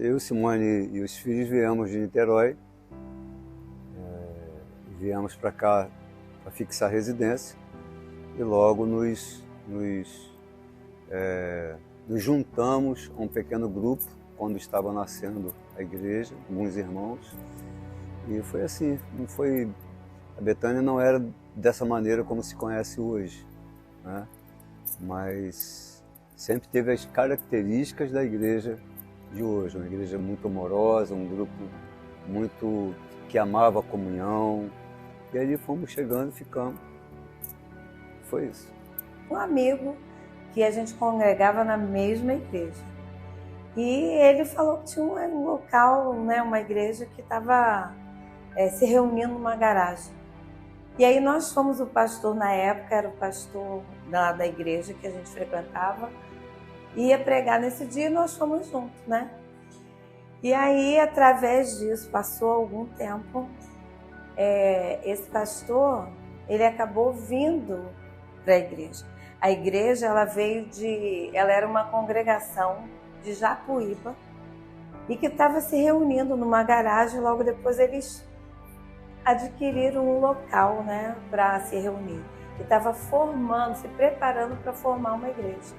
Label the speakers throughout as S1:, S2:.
S1: Eu, Simone e os filhos viemos de Niterói, viemos para cá para fixar residência e logo nos juntamos a um pequeno grupo quando estava nascendo a igreja, alguns irmãos, e foi assim. A Betânia não era dessa maneira como se conhece hoje, né? Mas sempre teve as características da igreja de hoje, uma igreja muito amorosa, um grupo muito que amava a comunhão, e aí fomos chegando e ficamos. Foi isso.
S2: Um amigo que a gente congregava na mesma igreja. E ele falou que tinha um local, né, uma igreja que estava se reunindo numa garagem. E aí nós fomos, o pastor na época, era o pastor da igreja que a gente frequentava, ia pregar nesse dia e nós fomos juntos, né? E aí, através disso, passou algum tempo, esse pastor, ele acabou vindo para a igreja. A igreja, ela era uma congregação de Japuíba e que estava se reunindo numa garagem. Logo depois eles adquiriram um local, né, para se reunir. E estava se preparando para formar uma igreja.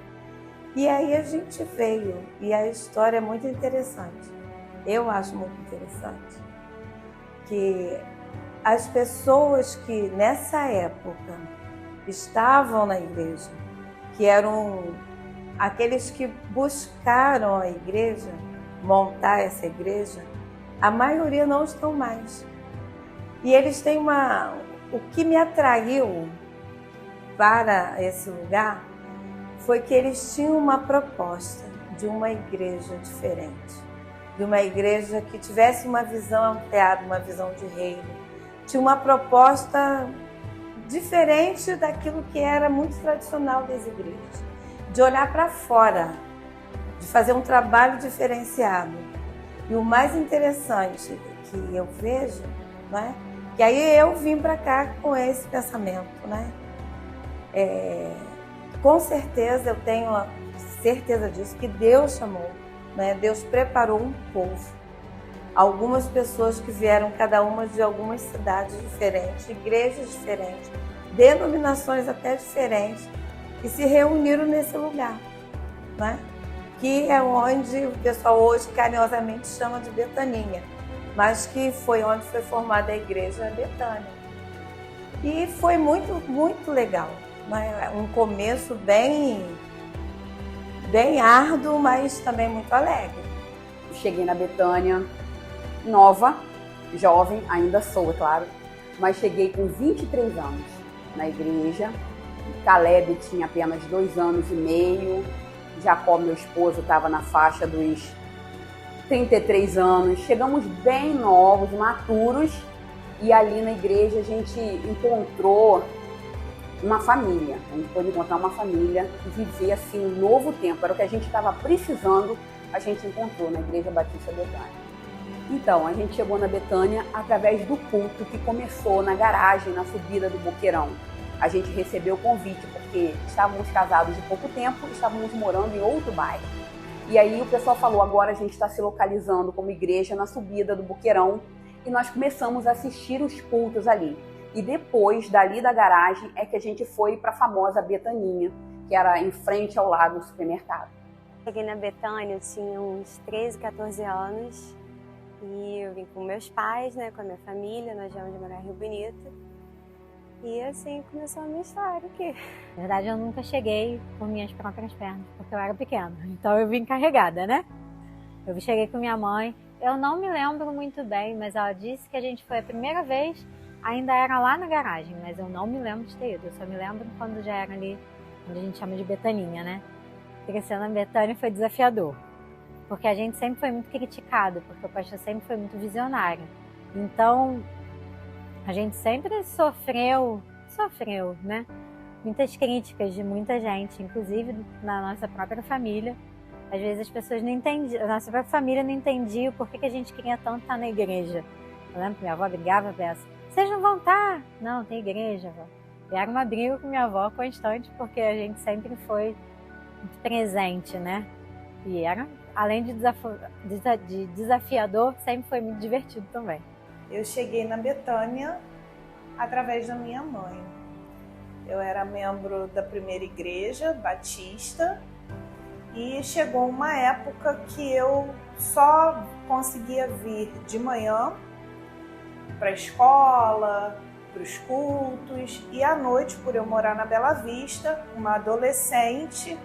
S2: E aí a gente veio, e a história é muito interessante. Eu acho muito interessante que as pessoas que nessa época estavam na igreja, que eram aqueles que buscaram a igreja, montar essa igreja, a maioria não estão mais. E eles têm o que me atraiu para esse lugar foi que eles tinham uma proposta de uma igreja diferente, de uma igreja que tivesse uma visão ampliada, uma visão de reino. Tinha uma proposta diferente daquilo que era muito tradicional das igrejas, de olhar para fora, de fazer um trabalho diferenciado. E o mais interessante que eu vejo, né, que aí eu vim para cá com esse pensamento, né? Com certeza, eu tenho a certeza disso, que Deus chamou, né? Deus preparou um povo. Algumas pessoas que vieram, cada uma de algumas cidades diferentes, igrejas diferentes, denominações até diferentes, e se reuniram nesse lugar, né? Que é onde o pessoal hoje carinhosamente chama de Betaninha, mas que foi onde foi formada a igreja Betânia. E foi muito, muito legal, né? Um começo bem árduo, mas também muito alegre.
S3: Cheguei na Betânia nova, jovem, ainda sou, é claro, mas cheguei com 23 anos na igreja. Caleb tinha apenas 2 anos e meio, Jacó, meu esposo, estava na faixa dos 33 anos. Chegamos bem novos, maturos, e ali na igreja a gente encontrou uma família. A gente pôde encontrar uma família e viver assim um novo tempo. Era o que a gente estava precisando, a gente encontrou na Igreja Batista Betânia. Então, a gente chegou na Betânia através do culto que começou na garagem, na subida do Boqueirão. A gente recebeu o convite porque estávamos casados de pouco tempo, estávamos morando em outro bairro. E aí o pessoal falou, agora a gente está se localizando como igreja na subida do Boqueirão, e nós começamos a assistir os cultos ali. E depois, dali da garagem, é que a gente foi para a famosa Betaninha, que era em frente ao lado do supermercado.
S4: Cheguei na Betânia, eu tinha uns 13, 14 anos, e eu vim com meus pais, né, com a minha família, nós viemos de morar em Rio Bonito. E assim começou a minha história aqui.
S5: Na verdade, eu nunca cheguei por minhas próprias pernas, porque eu era pequena. Então eu vim carregada, né? Eu cheguei com minha mãe. Eu não me lembro muito bem, mas ela disse que a gente foi a primeira vez, ainda era lá na garagem, mas eu não me lembro de ter ido. Eu só me lembro quando já era ali, onde a gente chama de Betaninha, né? Crescer na Betânia foi desafiador, porque a gente sempre foi muito criticado, porque o pastor sempre foi muito visionário. Então, a gente sempre sofreu, né? Muitas críticas de muita gente, inclusive na nossa própria família. Às vezes as pessoas não entendiam, a nossa própria família não entendia por que a gente queria tanto estar na igreja. Eu lembro que minha avó brigava pra essa. Vocês não vão estar? Não, tem igreja, avó. E era uma briga com minha avó constante, porque a gente sempre foi muito presente, né? E era além de desafiador, sempre foi muito divertido também.
S2: Eu cheguei na Betânia através da minha mãe. Eu era membro da primeira igreja batista e chegou uma época que eu só conseguia vir de manhã para a escola, para os cultos, e à noite, por eu morar na Bela Vista, uma adolescente,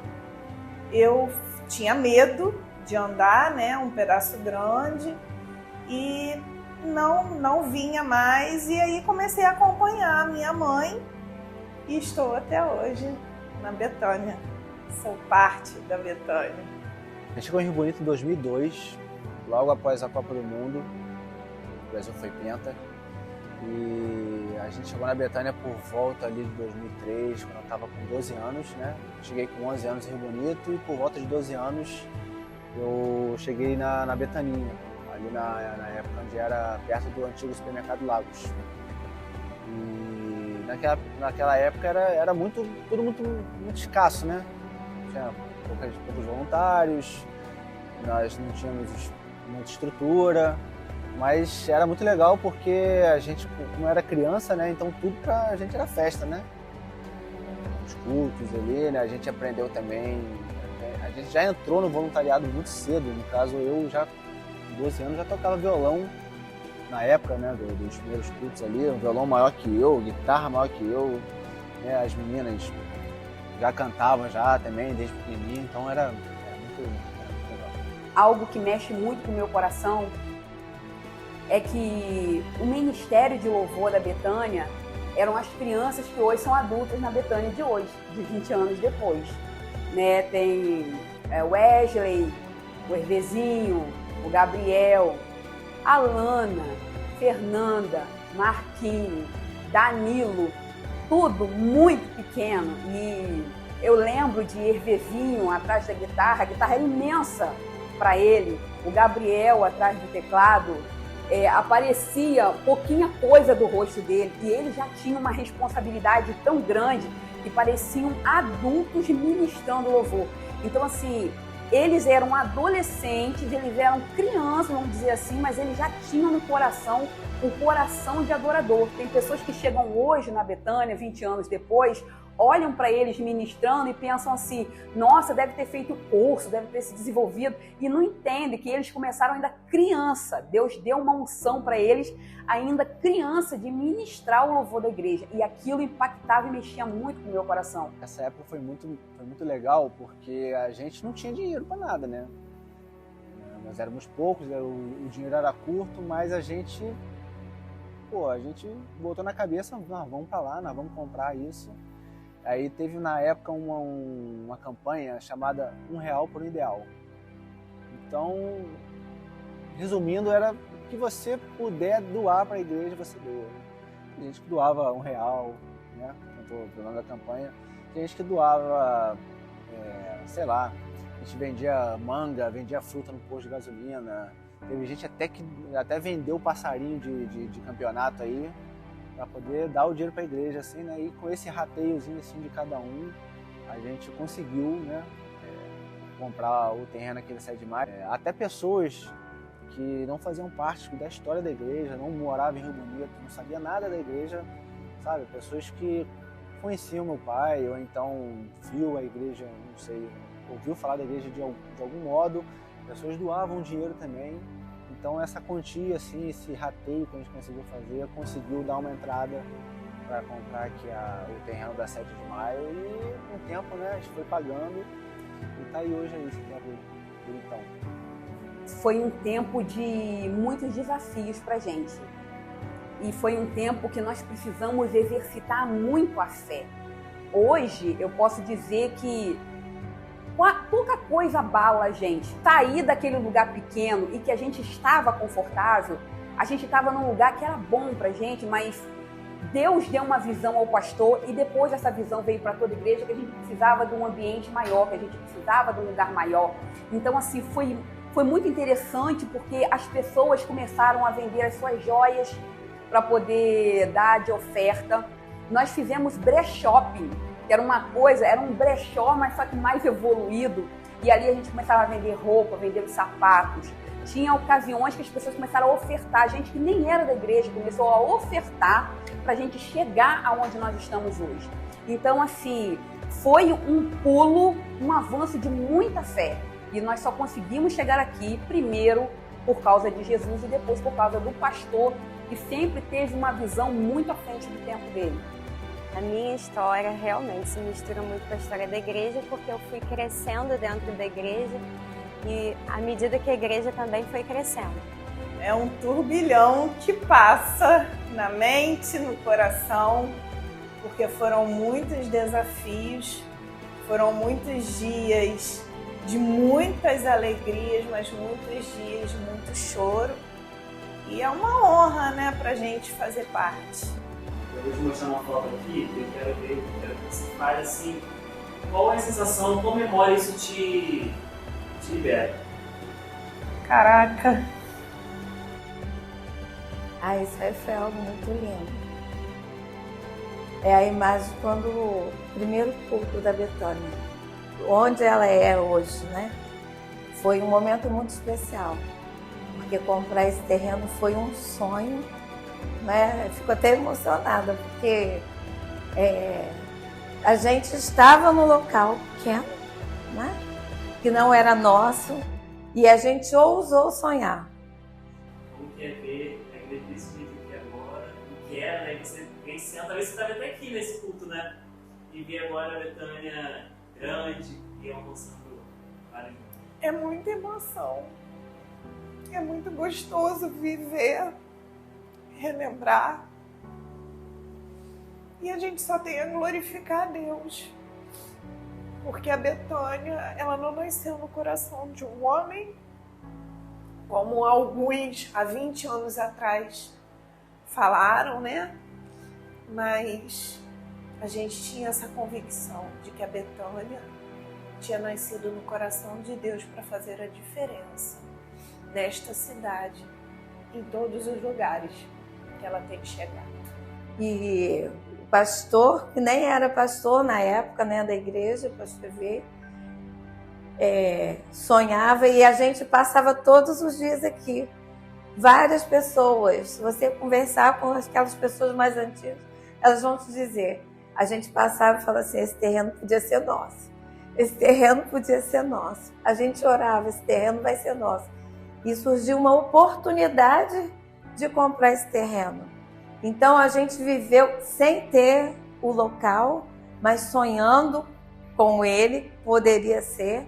S2: eu tinha medo de andar, né, um pedaço grande, e não vinha mais, e aí comecei a acompanhar a minha mãe e estou até hoje na Betânia. Sou parte da Betânia.
S6: A gente chegou em Rio Bonito em 2002, logo após a Copa do Mundo. O Brasil foi penta. E a gente chegou na Betânia por volta ali de 2003, quando eu estava com 12 anos, né? Cheguei com 11 anos em Rio Bonito e por volta de 12 anos eu cheguei na Betaninha, ali na época onde era perto do antigo supermercado Lagos. E naquela época era tudo muito escasso, né? Tinha poucos voluntários, nós não tínhamos muita estrutura, mas era muito legal porque a gente, como era criança, né? Então tudo pra gente era festa, né? Os cultos ali, né? A gente aprendeu também, a gente já entrou no voluntariado muito cedo, no caso eu já com 12 anos já tocava violão na época, né? Dos primeiros cultos ali, um violão maior que eu, guitarra maior que eu, né? As meninas já cantavam já também desde pequenininho, então era muito legal.
S3: Algo que mexe muito com o meu coração é que o Ministério de Louvor da Betânia eram as crianças que hoje são adultas na Betânia de hoje, de 20 anos depois. Né? Tem o Wesley, o Hervezinho, o Gabriel, a Lana, Fernanda, Marquinho, Danilo, tudo muito pequeno. E eu lembro de Hervezinho atrás da guitarra, a guitarra era imensa para ele, o Gabriel atrás do teclado. Aparecia pouquinha coisa do rosto dele e ele já tinha uma responsabilidade tão grande que pareciam adultos ministrando louvor. Então, assim, eles eram adolescentes, eles eram crianças, vamos dizer assim, mas eles já tinham no coração um coração de adorador. Tem pessoas que chegam hoje na Betânia, 20 anos depois, olham para eles ministrando e pensam assim, nossa, deve ter feito curso, deve ter se desenvolvido, e não entendem que eles começaram ainda criança. Deus deu uma unção para eles, ainda criança, de ministrar o louvor da igreja, e aquilo impactava e mexia muito com o meu coração.
S6: Essa época foi muito legal, porque a gente não tinha dinheiro para nada, né? Nós éramos poucos, o dinheiro era curto, mas a gente botou na cabeça, vamos para lá, nós vamos comprar isso. Aí teve na época uma campanha chamada R$1 por ideal. Então, resumindo, era o que você puder doar para a igreja, você doa. Tem gente que doava R$1, né? Pelo nome da campanha. Tem gente que doava, sei lá, a gente vendia manga, vendia fruta no posto de gasolina. Teve gente que até vendeu passarinho de campeonato aí, para poder dar o dinheiro para a igreja, assim, né? E com esse rateiozinho assim de cada um, a gente conseguiu, né, comprar o terreno aqui da Sede de Maio. Até pessoas que não faziam parte da história da igreja, não moravam em Rio Bonito, não sabiam nada da igreja, sabe? Pessoas que conheciam meu pai, ou então viu a igreja, não sei, ouviu falar da igreja de algum modo, pessoas doavam dinheiro também. Então essa quantia, assim, esse rateio que a gente conseguiu fazer, conseguiu dar uma entrada para comprar aqui o terreno da 7 de Maio, e com o tempo, né, a gente foi pagando e está aí hoje esse tempo bonitão.
S3: Foi um tempo de muitos desafios para a gente, e foi um tempo que nós precisamos exercitar muito a fé. Hoje eu posso dizer que pouca coisa abala a gente. Sair daquele lugar pequeno e que a gente estava confortável, a gente estava num lugar que era bom pra gente, mas Deus deu uma visão ao pastor, e depois essa visão veio para toda a igreja, que a gente precisava de um ambiente maior, que a gente precisava de um lugar maior. Então, assim, foi muito interessante, porque as pessoas começaram a vender as suas joias para poder dar de oferta. Nós fizemos brechóping, que era um brechó, mas só que mais evoluído. E ali a gente começava a vender roupa, vender os sapatos. Tinha ocasiões que as pessoas começaram a ofertar, gente que nem era da igreja começou a ofertar para a gente chegar aonde nós estamos hoje. Então, assim, foi um pulo, um avanço de muita fé. E nós só conseguimos chegar aqui, primeiro, por causa de Jesus e depois por causa do pastor, que sempre teve uma visão muito à frente do tempo dele.
S4: A minha história realmente se mistura muito com a história da igreja, porque eu fui crescendo dentro da igreja e à medida que a igreja também foi crescendo.
S7: É um turbilhão que passa na mente, no coração, porque foram muitos desafios, foram muitos dias de muitas alegrias, mas muitos dias de muito choro. E é uma honra, né, pra gente fazer parte.
S8: Eu vou te mostrar uma foto aqui, eu quero que você fale assim, qual é a sensação, qual memória isso te libera?
S7: Caraca!
S2: Isso aí foi algo muito lindo. É a imagem quando o primeiro culto da Betânia, onde ela é hoje, né? Foi um momento muito especial, porque comprar esse terreno foi um sonho, né? Fico até emocionada, porque a gente estava no local pequeno, né? Que não era nosso, e a gente ousou sonhar.
S8: Como que é ver a igreja desse jeito aqui agora, o que era, né? Você vem sendo, talvez você estava até aqui nesse culto, né? E ver agora a Betânia grande e almoçando vários.
S7: É muita emoção. É muito gostoso viver, relembrar. E a gente só tem a glorificar a Deus. Porque a Betânia, ela não nasceu no coração de um homem, como alguns há 20 anos atrás falaram, né? Mas a gente tinha essa convicção de que a Betânia tinha nascido no coração de Deus para fazer a diferença nesta cidade, em todos os lugares que ela tem chegado.
S2: E o pastor, que nem era pastor na época, né, da igreja, para escrever, sonhava, e a gente passava todos os dias aqui. Várias pessoas, se você conversar com aquelas pessoas mais antigas, elas vão te dizer, a gente passava e falava assim, esse terreno podia ser nosso, esse terreno podia ser nosso. A gente orava, esse terreno vai ser nosso. E surgiu uma oportunidade de comprar esse terreno. Então a gente viveu sem ter o local, mas sonhando com ele, poderia ser.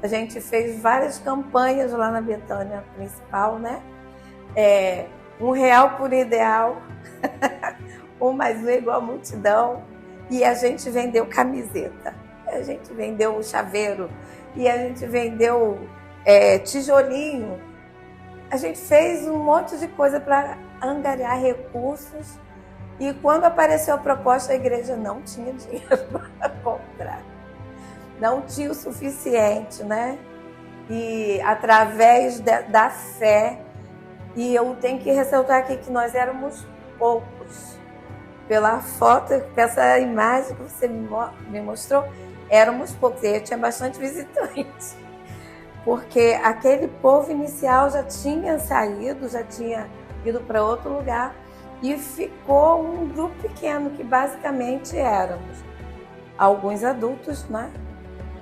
S2: A gente fez várias campanhas lá na Betânia principal, né? R$1 por ideal, 1 mais 1 igual a multidão. E a gente vendeu camiseta, a gente vendeu o chaveiro, e a gente vendeu tijolinho. A gente fez um monte de coisa para angariar recursos, e quando apareceu a proposta, a igreja não tinha dinheiro para comprar. Não tinha o suficiente, né? E através da fé, e eu tenho que ressaltar aqui que nós éramos poucos. Pela foto, essa imagem que você me mostrou, éramos poucos. E eu tinha bastante visitantes, porque aquele povo inicial já tinha saído, já tinha ido para outro lugar, e ficou um grupo pequeno, que basicamente éramos alguns adultos, né?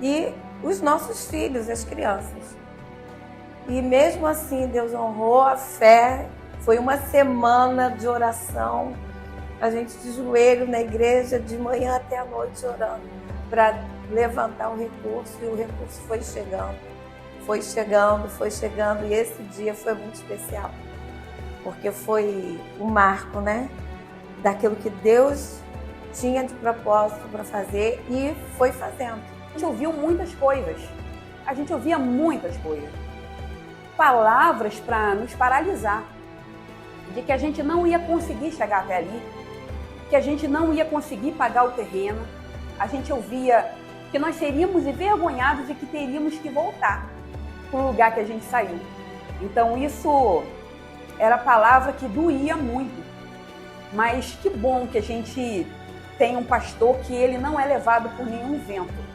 S2: E os nossos filhos, as crianças. E mesmo assim, Deus honrou a fé. Foi uma semana de oração, a gente de joelho na igreja, de manhã até a noite orando, para levantar o recurso, e o recurso foi chegando, e esse dia foi muito especial, porque foi um marco, né, daquilo que Deus tinha de propósito para fazer, e foi fazendo.
S3: A gente ouviu muitas coisas, a gente ouvia muitas coisas, palavras para nos paralisar, de que a gente não ia conseguir chegar até ali, que a gente não ia conseguir pagar o terreno. A gente ouvia que nós seríamos envergonhados e que teríamos que voltar para o lugar que a gente saiu. Então isso era palavra que doía muito, mas que bom que a gente tem um pastor que ele não é levado por nenhum vento.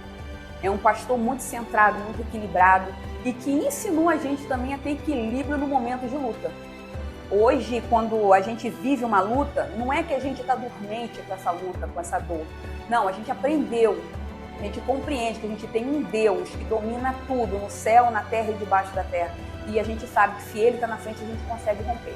S3: É um pastor muito centrado, muito equilibrado e que ensinou a gente também a ter equilíbrio no momento de luta. Hoje, quando a gente vive uma luta, não é que a gente está dormente com essa luta, com essa dor. Não, a gente aprendeu, a gente compreende que a gente tem um Deus que domina tudo, no céu, na terra e debaixo da terra. E a gente sabe que se Ele está na frente, a gente consegue romper.